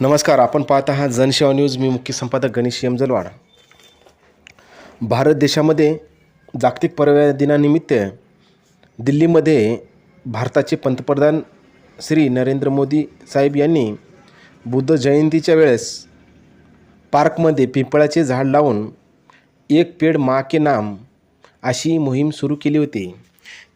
नमस्कार, आपण पाहत आहात जनसेवा न्यूज. मी मुख्य संपादक गणेश यमजलवाड. भारत देशामध्ये जागतिक पर्यावरण दिनानिमित्त दिल्लीमध्ये भारताचे पंतप्रधान श्री नरेंद्र मोदी साहेब यांनी बुद्ध जयंतीच्या वेळेस पार्कमध्ये पिंपळाचे झाड लावून एक पेड माँ के नाम अशी मोहीम सुरू केली होती.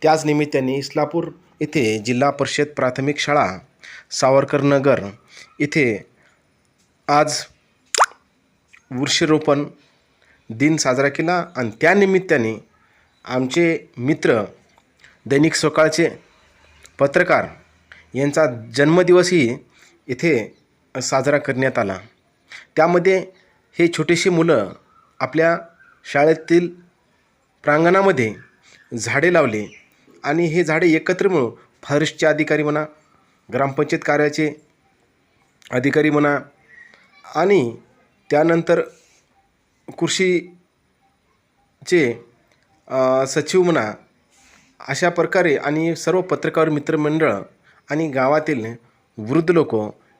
त्याच निमित्ताने इस्लापूर येथे जिल्हा परिषद प्राथमिक शाळा सावरकरनगर येथे आज वृक्षारोपण दिन साजरा केला आणि त्यानिमित्ताने आमचे मित्र दैनिक सकाळचे पत्रकार यांचा जन्मदिवसही इथे साजरा करण्यात आला. त्यामध्ये हे छोटेसे मुलं आपल्या शाळेतील प्रांगणामध्ये झाडे लावले आणि हे झाडे एकत्र मिळून फॉरेस्टचे अधिकारी म्हणा, ग्रामपंचायत कार्याचे अधिकारी म्हणा आणि त्यानंतर कृषीचे सचिव म्हणा, अशा प्रकारे आणि सर्व पत्रकार मित्रमंडळ आणि गावातील वृद्ध लोक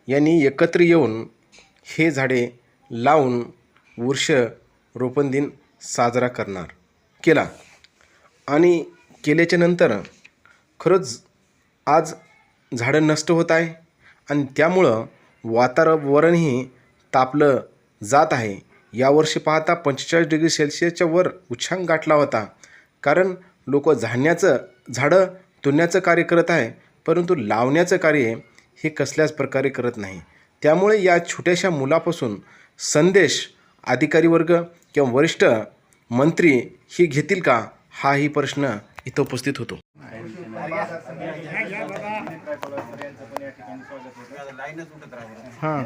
यांनी एकत्र येऊन हे झाडे लावून वृक्षारोपण दिन साजरा केला आणि केल्याच्या नंतर खरंच आज झाडं नष्ट होत आहे आणि त्यामुळं वातावरणही तापलं जात आहे. यावर्षी पाहता 45 डिग्री सेल्सिअसच्या वर उच्चांक गाठला होता. कारण लोक झाडं तोडण्याचं कार्य करत आहे, परंतु लावण्याचं कार्य हे कसल्याच प्रकारे करत नाही. त्यामुळे या छोट्याशा मुलापासून संदेश अधिकारी वर्ग किंवा वरिष्ठ मंत्री ही घेतील का, हाही प्रश्न इथं उपस्थित होतो. हां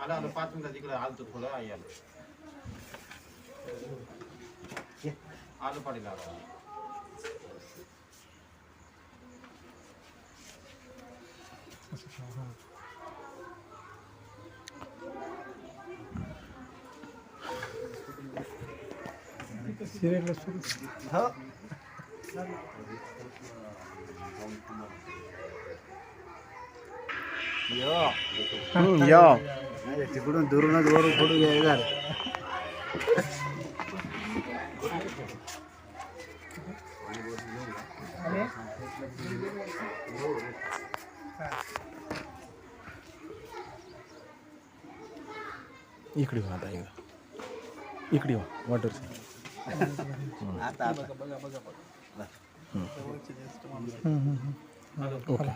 आलं 5 मिनिटात इकडे आलतो थोडं आलं पाडीला या तिकडून दुरूनच वर फोटो घ्यायला इकडे वा, आता इकडे वा वॉटर. आता बघा ओके.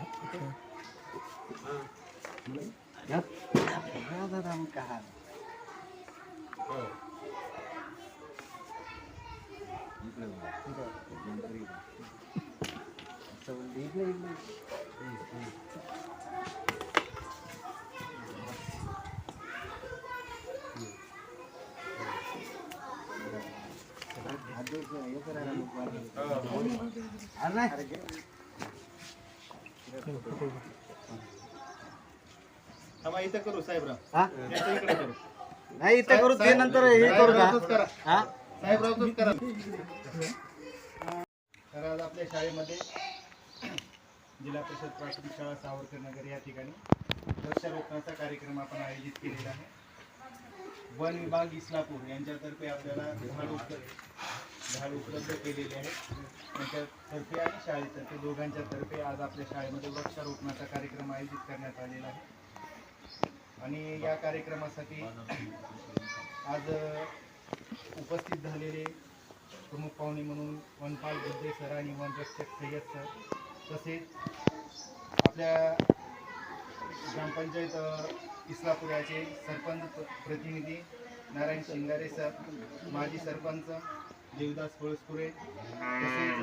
इथं करू साहेबराव, नाही इथं करू ते नंतर हे करू का साहेबराव करा. तर आज आपल्या शाळेमध्ये जिल्हा परिषद प्राथमिक शाळा सावरकरनगर या ठिकाणी वृक्षारोपणाचा कार्यक्रम आपण आयोजित केलेला आहे. वन विभाग इस्लापूर यांच्यातर्फे आपल्याला झाड उपलब्ध केलेले आहेत. त्यांच्यातर्फे आणि शाळेतर्फे दोघांच्या तर्फे आज आपल्या शाळेमध्ये वृक्षारोपणाचा कार्यक्रम आयोजित करण्यात आलेला आहे. आणि या कार्यक्रमासाठी आज उपस्थित झालेले प्रमुख पाहुणे म्हणून वनपाल बुद्धे सर आणि वनरक्षक सय्यद सर, तसेच आपल्या ग्रामपंचायत इस्लापुराचे सरपंच प्रतिनिधी नारायण शिंगारे सर, माजी सरपंच देवदास पळसपुरे, तसेच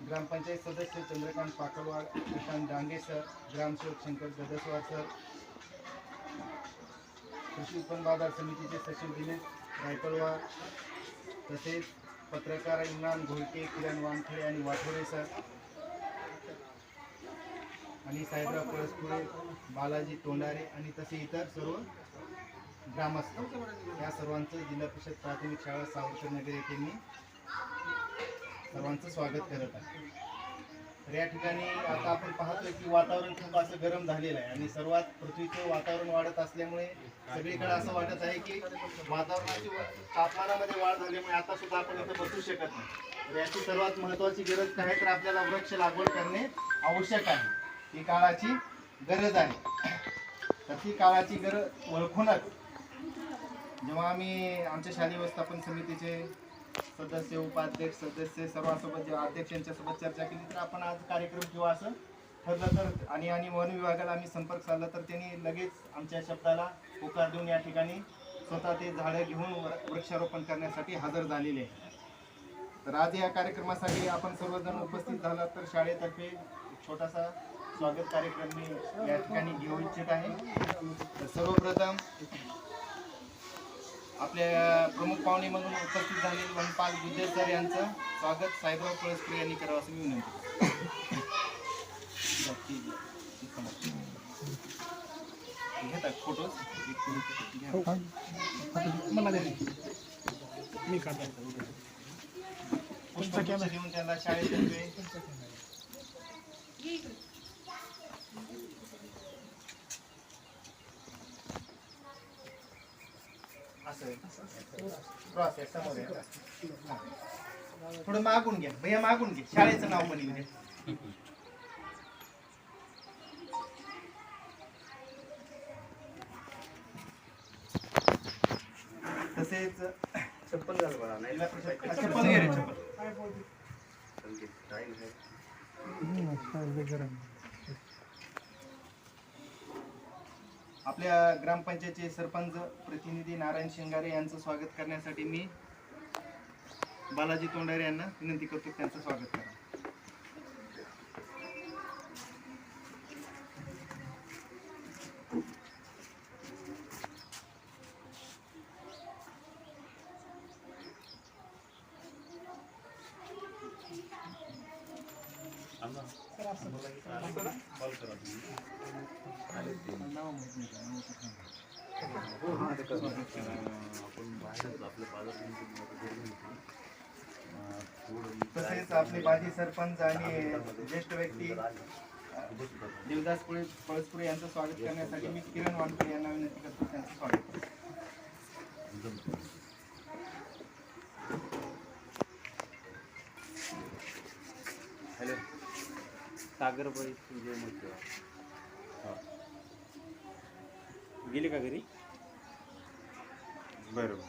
ग्रामपंचायत सदस्य चंद्रकांत पाकळवाड, प्रशांत डांगे सर, ग्रामसेवक शंकर गदसवार सर, कृषी उत्पन्न बाजार समितीचे सचिव दिनेश रायकळवार, तसेच पत्रकार इम्रान घोळके, किरण वानखळे आणि वाठोरे सर आणि साहेबराव पळसपुरे, बालाजी तोंडारे आणि तसे इतर सर्व ग्रामस्थ या सर्वांचं जिल्हा परिषद प्राथमिक शाळा सावरकर नगर येथे मी सर्वांचं स्वागत करत आहे. तर या ठिकाणी आता आपण पाहतोय की वातावरण खूप असं गरम झालेलं आहे आणि सर्वात पृथ्वीचं वातावरण वाढत असल्यामुळे सगळीकडे असं वाटत आहे की वातावरणाची तापमानामध्ये वाढ झाल्यामुळे आता सुद्धा आपण इथं बसू शकत नाही. तर याची सर्वात महत्त्वाची गरज काय आहे तर आपल्याला वृक्ष लागवड करणे आवश्यक आहे. ही काळाची गरज आहे. तर ती काळाची गरज ओळखूनच जेव्हा आम्ही आमच्या शालेय व्यवस्थापन समितीचे सदस्य उपाध्यक्ष सदस्य सर्वांसोबत जेव्हा अध्यक्षांच्या सोबत चर्चा केली तर आपण आज कार्यक्रम किंवा असं ठरलं तर आणि वन विभागाला आम्ही संपर्क साधला तर त्यांनी लगेच आमच्या शब्दाला होकार देऊन या ठिकाणी स्वतः ते झाडं घेऊन वृक्षारोपण करण्यासाठी हजर झालेले आहे. तर आज या कार्यक्रमासाठी आपण सर्वजण उपस्थित झाला तर शाळेतर्फे एक छोटासा स्वागत कार्यक्रम मी या ठिकाणी घेऊ इच्छित आहे. तर सर्वप्रथम आपल्या प्रमुख पाहुणे म्हणून उपस्थित झालेले वनपाल विजय सर यांचं स्वागत साहेबराव पळसपुरे यांनी करावं असं मी विनंती घेतात फोटोज मी काढतो देऊन त्यांना शाळेतर्फे प्रोसेस समोर आहे. थोडं मागून घ्या भैया, मागून घे, शाळेचं नाव पण येऊ द्या. तसेच चप्पल घाल बघा नाही चप्पल घे रे, चप्पल. आपल्या ग्रामपंचायतचे सरपंच प्रतिनिधी नारायण शिंगारे यांचं स्वागत करण्यासाठी मी बालाजी तोंडारे यांना विनंती करतो त्यांचं स्वागत करा. तसेच आपले माजी सरपंच आणि ज्येष्ठ व्यक्ती देवदास पळसपुरे यांचं स्वागत करण्यासाठी मी किरण वानखेडे यांना विनंती करतो त्यांचं स्वागत करतो. हॅलो सागरबाई तुझे मग गेली का घरी? बरोबर.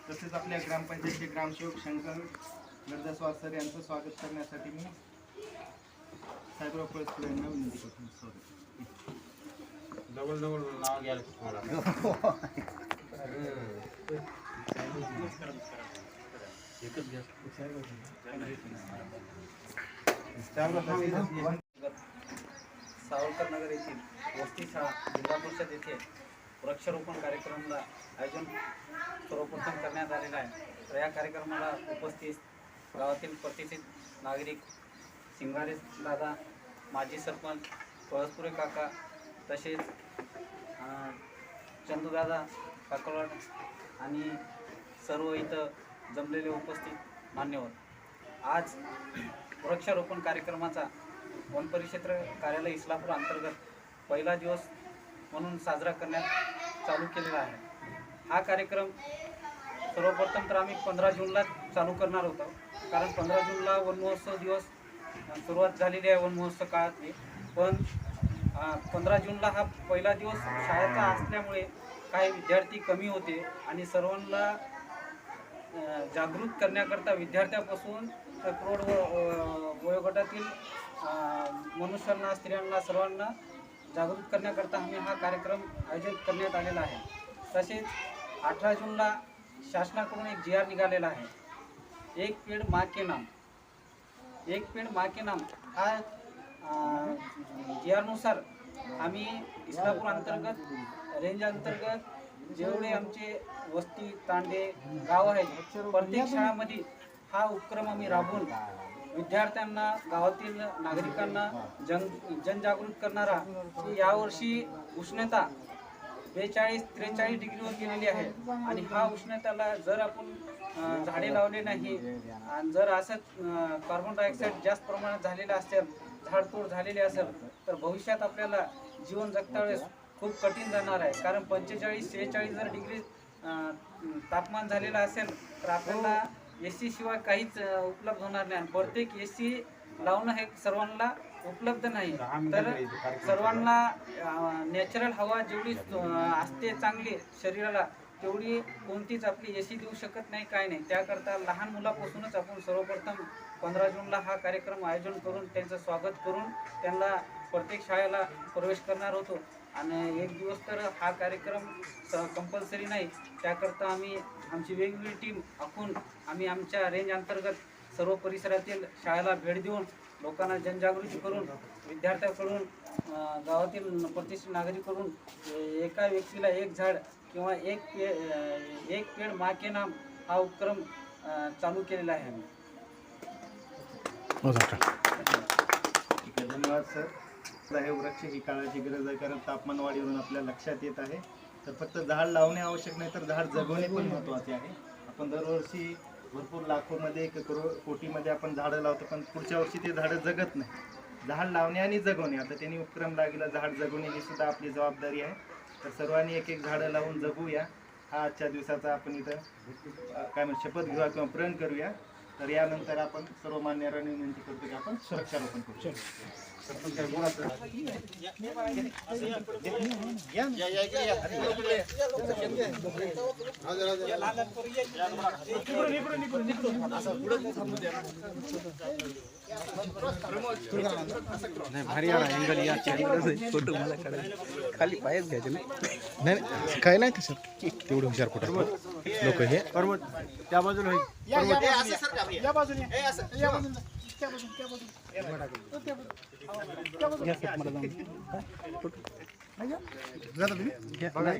तसेच आपल्या ग्रामपंचायतचे ग्रामसेवक शंकर गरदासवार सर यांचं स्वागत करण्यासाठी मी साहेबराव पळसपुरे यांना विनंती करतो. स्वागत. डबल नाव घ्यायला एकच घ्या. सावरकर नगर येथील वस्ती शाळा जिल्हा परिषद येथे वृक्षारोपण कार्यक्रमाला आयोजन सर्वप्रथम करण्यात आलेला आहे. तर या कार्यक्रमाला उपस्थित गावातील प्रतिष्ठित नागरिक शिंगारे दादा, माजी सरपंच पळसपुरे काका, तसेच चंदूदादा काकलवाड आणि सर्व इथं जमलेले उपस्थित मान्यवर. आज वृक्षारोपण कार्यक्रमाचा वन परिक्षेत्र कार्यालय इस्लापूर अंतर्गत पहिला दिवस म्हणून साजरा करण्यात चालू केलेला आहे. हा कार्यक्रम सर्वप्रथम तर आम्ही 15 जूनला चालू करणार होतो, कारण 15 जूनला वन महोत्सव दिवस सुरुवात झालेली आहे वन महोत्सव काळातली. पण 15 जूनला हा पहिला दिवस शाळेचा असल्यामुळे काही विद्यार्थी कमी होते आणि सर्वांना जागृत करण्याकरता विद्यार्थ्यापासून प्रौढ वयोगटातील मनुष्यांना, स्त्रियांना, सर्वांना जागृत करण्याकरता आम्ही हा कार्यक्रम आयोजित करण्यात आलेला आहे. तसेच 18 जूनला शासनाकडून एक GR निघालेला आहे, एक पेड़ माँ के नाम. एक पेड़ माँ के नाम हा GRनुसार आम्ही इस्लापूर अंतर्गत रेंज अंतर्गत जेवढे आमचे वस्ती तांडे गाव आहेत प्रत्येक शाळामध्ये हा उपक्रम आम्ही राबवून विद्यार्थ्यांना, गावातील नागरिकांना जनजागृत करणारा की यावर्षी उष्णता 42-43 डिग्रीवर गेलेली आहे आणि हा उष्णतेला जर आपण झाडे लावले नाही आणि जर असं कार्बन डायऑक्साईड जास्त प्रमाणात झालेलं असेल, झाडतोड झालेली असेल तर भविष्यात आपल्याला जीवन जगता वेळेस खूप कठीण जाणार आहे. कारण 45-46 जर डिग्री तापमान झालेलं असेल तर आपल्याला AC शिवाय काहीच उपलब्ध होणार नाही. प्रत्येक AC लावणं हे सर्वांना उपलब्ध नाही. तर सर्वांना नॅचरल हवा जेवढी असते चांगली शरीराला तेवढी कोणतीच आपली AC देऊ शकत नाही, काय नाही. त्याकरता लहान मुलापासूनच आपण सर्वप्रथम 15 जूनला हा कार्यक्रम आयोजन करून त्यांचं स्वागत करून त्यांना प्रत्येक शाळेला प्रवेश करणार होतो. आणि एक दिवस तर हा कार्यक्रम कंपल्सरी नाही, त्याकरता आम्ही आमची वेगवेगळी टीम आखून आम्ही आमच्या रेंज अंतर्गत सर्व परिसरातील शाळेला भेट देऊन लोकांना जनजागृती करून विद्यार्थ्यांकडून गावातील प्रतिष्ठित नागरिकांकडून एका व्यक्तीला एक झाड किंवा एक पेड़ माँ के नाम हा उपक्रम चालू केलेला आहे आम्ही. ठीक आहे, धन्यवाद सर. हे वृक्ष ही काळाची गरज आहे, कारण तापमान वाढीवरून आपल्या लक्षात येत आहे. तर फक्त झाड लावणे आवश्यक नाही तर झाड जगवणे पण महत्त्वाचे आहे. आपण दरवर्षी भरपूर लाखोमध्ये कोटीमध्ये आपण झाडं लावतो, पण पुढच्या वर्षी ते झाडं जगत नाही. झाड लावणे आणि जगवणे, आता त्यांनी उपक्रम लागला झाड जगवणे, ही सुद्धा आपली जबाबदारी आहे. तर सर्वांनी एक एक झाडं लावून जगूया. हा आजच्या दिवसाचा आपण इथं काय म्हणतो शपथ घेऊया किंवा प्रण करूया. तर यानंतर आपण सर्व मान्यवरांनी विनंती करतो की आपण सुरक्षारोपण करू. भारी अँगल या फोटो मला काढायला खाली पायच घ्यायचे ना. नाही काय नाही तसं तेवढं हुशार कुठं लोक हे त्या बाजूला होईल.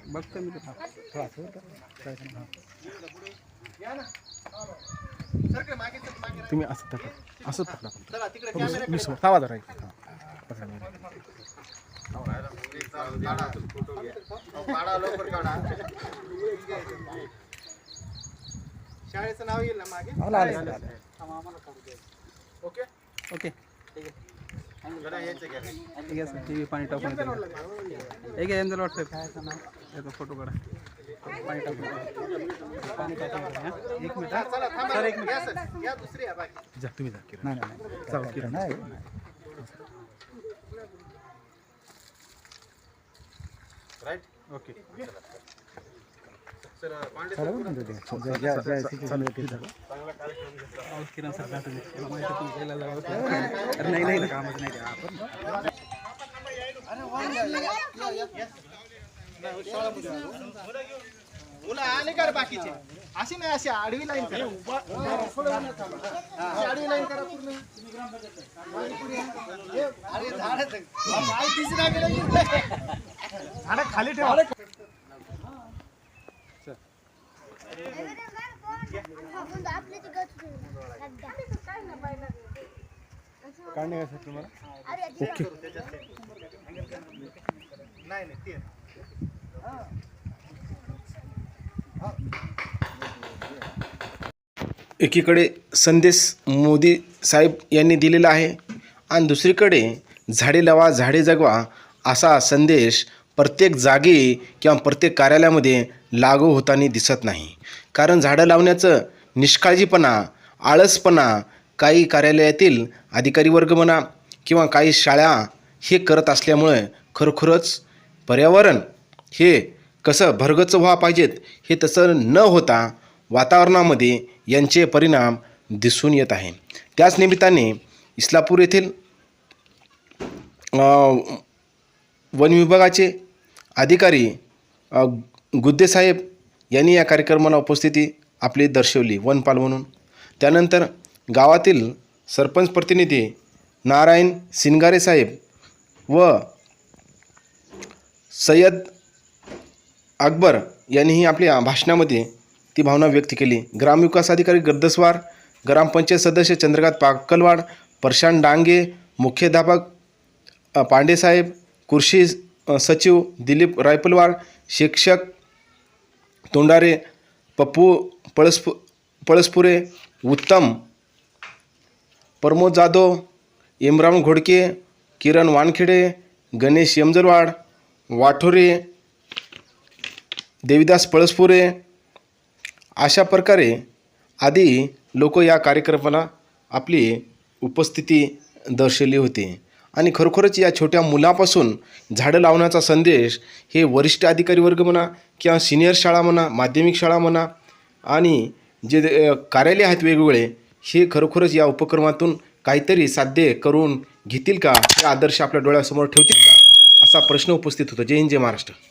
बघतो मी तुम्ही असं पकडा, असंच पकडा. मी थांबा जरा शाळेचं नाव येईल ना मागे. ओके ओके जरा यायचं घ्या. ठीक आहे सर. TV पाणी टाकून एक यांचं वाटतं काय नाव त्याचा फोटो काढा. पाणी टाकून पाणी टाकून एक मिनिट चला थांबा सर, एक मिनिट या सर, या दुसरी या बाकी. जा तुम्ही जा किरण. नाही चला किरण. राईट. ओके सर पांडे किरण सर नाही कामच नाही आपण मुलं आले का रे बाकीचे? अशी नाही, अशी आडवी लाईन करा. आडवी लाईन करा पूर्ण. अरे झाड खाली ठेवा. काढणे का तुम्हाला ओके नाही नाही ते एकीकडे संदेश मोदी साहेब यांनी दिलेला आहे आणि दुसरीकडे झाडे लावा झाडे जगवा असा संदेश प्रत्येक जागी किंवा प्रत्येक कार्यालयामध्ये लागू होताना दिसत नाही. कारण झाडं लावण्याचं निष्काळजीपणा, आळसपणा काही कार्यालयातील अधिकारी वर्ग म्हणा किंवा काही शाळा हे करत असल्यामुळे खरोखरच पर्यावरण हे कसं भरगच्च व्हावं पाहिजेत हे तसं न होता वातावरणामध्ये यांचे परिणाम दिसून येत आहे. त्याच निमित्ताने इस्लापूर येथील वन विभागाचे अधिकारी गुद्देसाहेब यांनी या कार्यक्रमाला उपस्थिती आपली दर्शवली वनपाल म्हणून. त्यानंतर गावातील सरपंच प्रतिनिधी नारायण सिनगारे साहेब व सय्यद अकबर यांनीही आपल्या भाषणामध्ये ती भावना व्यक्त केली. ग्रामविकास अधिकारी गर्दस्वार ग्रामपंचायत सदस्य चंद्रकांत पाकलवाड, प्रशांत डांगे, मुख्याध्यापक पांडेसाहेब, कृषी सचिव दिलीप रायपलवाड, शिक्षक तोंडारे, पप्पू पळसपुरे, उत्तम, प्रमोद जाधव, इम्रान घोडके, किरण वानखेडे, गणेश यमजलवाड, वाठोरे, देविदास पळसपुरे अशा प्रकारे आदी लोक या कार्यक्रमाला आपली उपस्थिती दर्शवली होती. आणि खरोखरच या छोट्या मुलापासून झाडं लावण्याचा संदेश हे वरिष्ठ अधिकारी वर्ग म्हणा किंवा सिनियर शाळा म्हणा, माध्यमिक शाळा म्हणा आणि जे कार्यालय आहेत वेगवेगळे, हे खरोखरच या उपक्रमातून काहीतरी साध्य करून घेतील का, हे आदर्श आपल्या डोळ्यासमोर ठेवतील का, असा प्रश्न उपस्थित होतो. जय हिंद, जय महाराष्ट्र.